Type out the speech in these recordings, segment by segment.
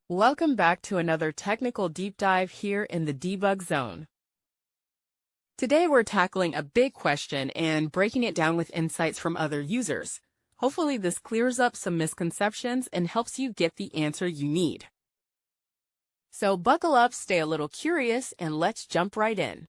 Welcome back to another technical deep dive here in the debug zone. Today we're tackling a big question and breaking it down with insights from other users. Hopefully this clears up some misconceptions and helps you get the answer you need. So buckle up, stay a little curious, and let's jump right in.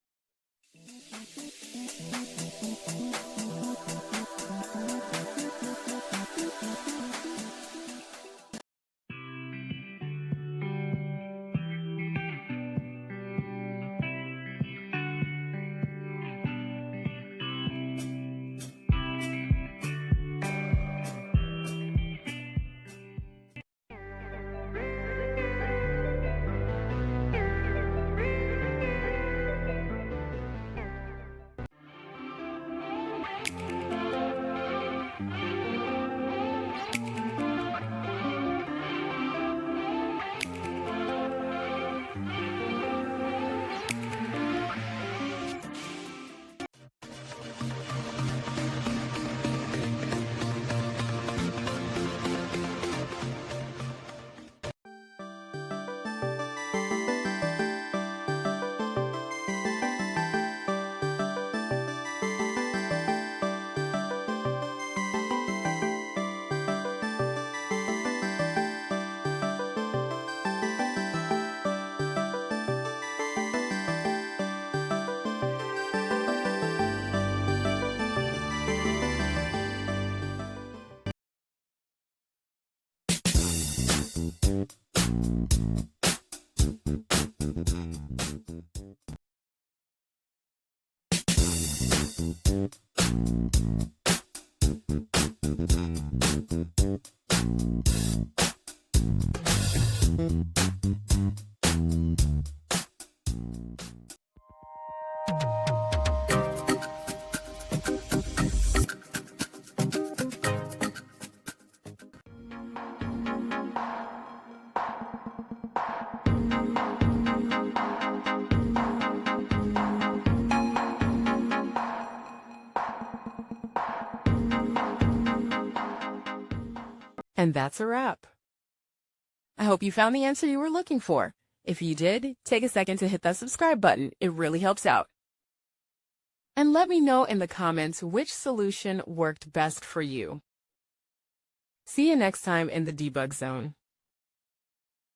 And that's a wrap. I hope you found the answer you were looking for. If you did, take a second to hit that subscribe button. It really helps out. And let me know in the comments which solution worked best for you. See you next time in the debug zone.